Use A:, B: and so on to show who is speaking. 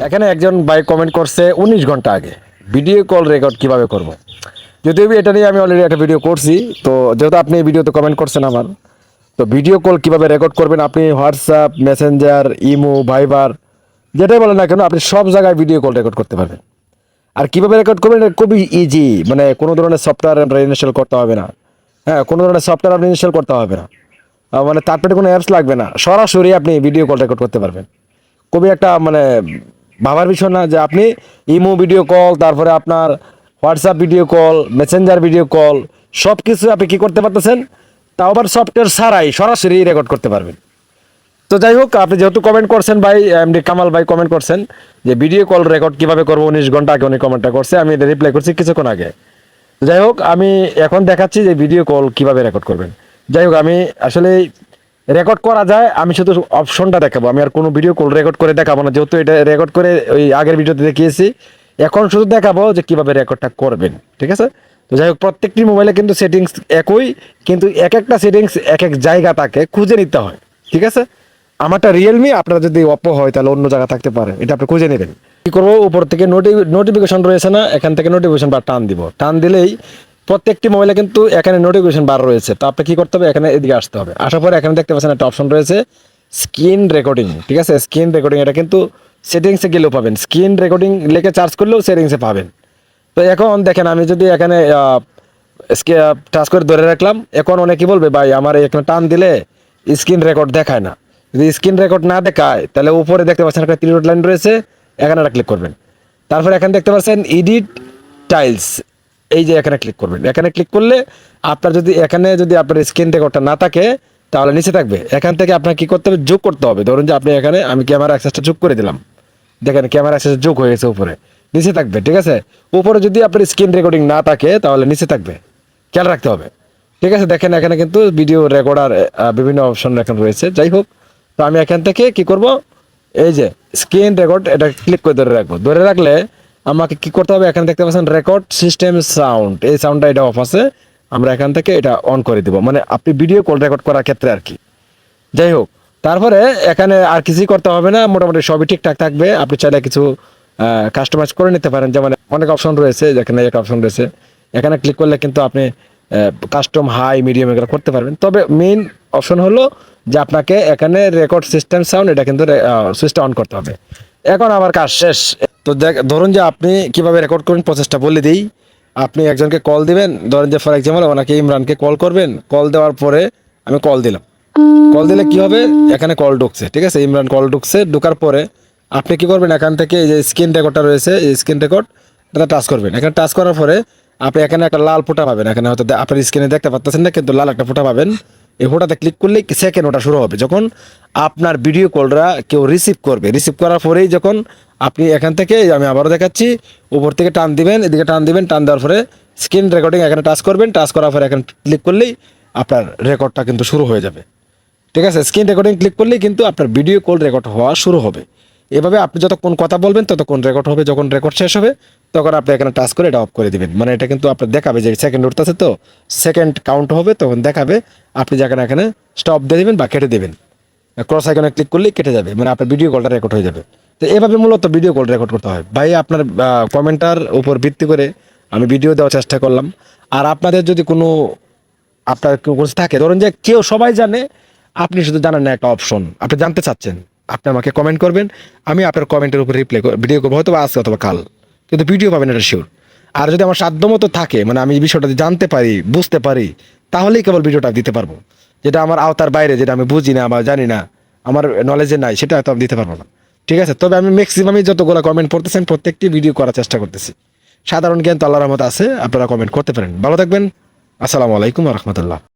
A: এখানে একজন ভাই কমেন্ট করছে 19 ঘন্টা আগে ভিডিও কল রেকর্ড কিভাবে করব। যদিও এটা নিয়ে আমি অলরেডি একটা ভিডিও করছি, তো যেহেতু আপনি এই ভিডিওতে কমেন্ট করছেন আমার, তো ভিডিও কল কিভাবে রেকর্ড করবেন আপনি হোয়াটসঅ্যাপ, মেসেঞ্জার, ইমো, ভাইবার যেটাই বলেন না কেন আপনি সব জায়গায় ভিডিও কল রেকর্ড করতে পারবেন। আর কিভাবে রেকর্ড করবেন এটা খুবই ইজি, মানে কোনো ধরনের সফটওয়্যার আপনার ইনস্টল করতে হবে না। হ্যাঁ, কোনো ধরনের সফটওয়্যার আপনি ইনস্টল করতে হবে না, মানে তারপরে কোনো অ্যাপস লাগবে না, সরাসরি আপনি ভিডিও কল রেকর্ড করতে পারবেন। খুবই একটা মানে ভাবার বিষয় না যে আপনি ইমো ভিডিও কল, তারপরে আপনার WhatsApp video call, Messenger video call সব কিছু আপনি কী করতে পারতেছেন, তাও আবার সফটওয়্যার ছাড়াই সরাসরি রেকর্ড করতে পারবেন। তো যাই হোক, আপনি যেহেতু কমেন্ট করছেন ভাই, এমডি কামাল ভাই কমেন্ট করছেন যে ভিডিও কল রেকর্ড কীভাবে করবো, 19 ঘন্টা আগে উনি কমেন্টটা করছে, আমি এটা রিপ্লাই করছি কিছুক্ষণ আগে। যাই হোক, আমি এখন দেখাচ্ছি যে ভিডিও কল কিভাবে রেকর্ড করবেন। যাই হোক, আমি আসলে রেকর্ড করা যায়, আমি শুধু অপশনটা দেখাবো, আমি আর কোনো ভিডিও কল রেকর্ড করে দেখাবো না, যেহেতু এটা রেকর্ড করে ওই আগের ভিডিওতে দেখিয়েছি। এখন শুধু দেখাবো যে কিভাবে রেকর্ডটা করবেন, ঠিক আছে? তো যাই হোক, প্রত্যেকটি মোবাইলে কিন্তু সেটিংস একই, কিন্তু এক একটা সেটিংস এক এক জায়গা তাকে খুঁজে নিতে হয়, ঠিক আছে? আমারটা রিয়েলমি, আপনার যদি অপো হয় তাহলে অন্য জায়গা থাকতে পারে, এটা আপনি খুঁজে নেবেন। কি করবো, উপর থেকে নোটিফিকেশন রয়েছে না, এখান থেকে নোটিফিকেশন বার টান দিব, টান দিলেই প্রত্যেকটি মোবাইলে কিন্তু এখানে নোটিফিকেশন বার রয়েছে। তো আপনি কি করতে হবে, এখানে এদিকে আসতে হবে, আসার পরে এখানে দেখতে পাচ্ছেন একটা অপশন রয়েছে স্ক্রিন রেকর্ডিং, ঠিক আছে? স্ক্রিন রেকর্ডিং এটা কিন্তু সেটিংসে গেলেও পাবেন, স্ক্রিন রেকর্ডিং লিখে চার্জ করলেও সেটিংসে পাবেন। তো এখন দেখেন, আমি যদি এখানে টাচ করে ধরে রাখলাম, এখন অনেকে বলবে ভাই আমার এখানে টান দিলে স্ক্রিন রেকর্ড দেখায় না। যদি স্ক্রিন রেকর্ড না দেখায় তাহলে উপরে দেখতে পাচ্ছেন একটা ত্রিডট লাইন রয়েছে, এখানে ক্লিক করবেন। তারপর এখানে দেখতে পাচ্ছেন এডিট টাইলস, এই যে এখানে ক্লিক করবেন। এখানে ক্লিক করলে আপনার যদি এখানে যদি আপনার স্ক্রিন রেকর্ডটা না থাকে তাহলে নিচে থাকবে। এখান থেকে আপনার কি করতে হবে, যোগ করতে হবে। ধরুন যে আপনি এখানে, আমি ক্যামেরা অ্যাক্সেসটা যোগ করে দিলাম, দেখেন ক্যামেরা অ্যাক্সেস যোগ হয়ে গেছে, উপরে নিচে থাকবে, ঠিক আছে? উপরে যদি আপনার স্ক্রিন রেকর্ডিং না থাকে তাহলে নিচে থাকবে, খেয়াল রাখতে হবে, ঠিক আছে? দেখেন এখানে কিন্তু ভিডিও রেকর্ডার বিভিন্ন অপশন এখানে রয়েছে। যাই হোক, তো আমি এখান থেকে কি করব, এই যে স্ক্রিন রেকর্ড এটা ক্লিক করে ধরে রাখবো। ধরে রাখলে আমাকে কি করতে হবে, এখানে দেখতে পাচ্ছেন রেকর্ড সিস্টেম সাউন্ড, এই সাউন্ডটা এটা অফ আছে, আমরা এখান থেকে এটা অন করে দিব, মানে আপনি ভিডিও কল রেকর্ড করার ক্ষেত্রে আর কি। যাই হোক, তারপরে এখানে আর কিছুই করতে হবে না, মোটামুটি সবই ঠিকঠাক থাকবে। আপনি চাইলে কিছু কাস্টমাইজ করে নিতে পারেন, যেমন অনেক অপশন রয়েছে, যেখানে একটা অপশন রয়েছে এখানে ক্লিক করলে কিন্তু আপনি কাস্টম হাই মিডিয়াম এগুলো করতে পারবেন। তবে মেইন অপশন হলো যে আপনাকে এখানে রেকর্ড সিস্টেম সাউন্ড এটা কিন্তু সুইচটা অন করতে হবে। এখন আমার কাজ শেষ। তো ধরুন যে আপনি কিভাবে রেকর্ড করবেন প্রসেসটা বলে দিই। আপনি একজনকে কল দিবেন, ধরেন যে ফর এক্সাম্পল ওনাকে ইমরানকে কল করবেন। কল দেওয়ার পরে আমি কল দিলাম, কল দিলে কি হবে, এখানে কল ঢুকছে, ঠিক আছে? ইমরান কল ঢুকছে, ঢুকার পরে আপনি কি করবেন, এখান থেকে এই যে স্ক্রিন রেকর্ডটা রয়েছে, এই স্ক্রিন রেকর্ড এটা টাচ করবেন। এখানে টাচ করার পরে আপনি এখানে একটা লাল ফোঁটা পাবেন, এখানে হয়তো আপনার স্ক্রিনে দেখতে পাচ্ছেন না, কিন্তু লাল একটা ফোঁটা পাবেন। এই ফোঁটাতে ক্লিক করলেই সেকেন্ড ওটা শুরু হবে, যখন আপনার ভিডিও কলটা কেউ রিসিভ করবে। রিসিভ করার পরেই যখন আপনি এখান থেকে, আমি আবারও দেখাচ্ছি, উপর থেকে টান দিবেন, এদিকে টান দিবেন, টান দেওয়ার পরে স্ক্রিন রেকর্ডিং এখানে টাচ করবেন। টাচ করার পরে এখানে ক্লিক করলেই আপনার রেকর্ডটা কিন্তু শুরু হয়ে যাবে, ঠিক আছে? স্ক্রিন রেকর্ডিং ক্লিক করলেই কিন্তু আপনার ভিডিও কল রেকর্ড হওয়া শুরু হবে। এভাবে আপনি যতক্ষণ কথা বলবেন ততক্ষণ রেকর্ড হবে, যখন রেকর্ড শেষ হবে তখন আপনি এখানে টাচ করে এটা অফ করে দিবেন। মানে এটা কিন্তু আপনার দেখাবে যে সেকেন্ড উঠতেছে, তো সেকেন্ড কাউন্ট হবে, তখন দেখাবে। আপনি যেখানে এখানে স্টপ দিয়ে দেবেন বা কেটে দেবেন, ক্রস আইকনে ক্লিক করলেই কেটে যাবে, মানে আপনার ভিডিও কলটা রেকর্ড হয়ে যাবে। তো এভাবে মূলত ভিডিও কল রেকর্ড করতে হয় ভাই। আপনার কমেন্টার উপর ভিত্তি করে আমি ভিডিও দেওয়ার চেষ্টা করলাম। আর আপনাদের যদি কোনো আপনার কোনো থাকে, ধরুন যে কেউ সবাই জানে, আপনি শুধু জানেন না একটা অপশন, আপনি জানতে চাচ্ছেন, আপনি আমাকে কমেন্ট করবেন, আমি আপনার কমেন্টের উপর রিপ্লাই ভিডিও করবো, হয়তো আজকে অথবা কাল, কিন্তু ভিডিও পাবেন এটা শিওর। আর যদি আমার সাধ্যমতো থাকে, মানে আমি এই বিষয়টা জানতে পারি, বুঝতে পারি, তাহলেই কেবল ভিডিওটা দিতে পারবো। যেটা আমার আওতার বাইরে, যেটা আমি বুঝি না বা জানি না, আমার নলেজে নাই, সেটা হয়তো আমি দিতে পারবো না, ঠিক আছে? তবে আমি ম্যাক্সিমামই যতগুলো কমেন্ট পড়তেছেন প্রত্যেকটি ভিডিও করার চেষ্টা করতেছি। সাধারণ জ্ঞান তো আল্লাহর রহমতে আছে, আপনারা কমেন্ট করতে পারেন। ভালো থাকবেন, আসসালামু আলাইকুম ওয়া রাহমাতুল্লাহ।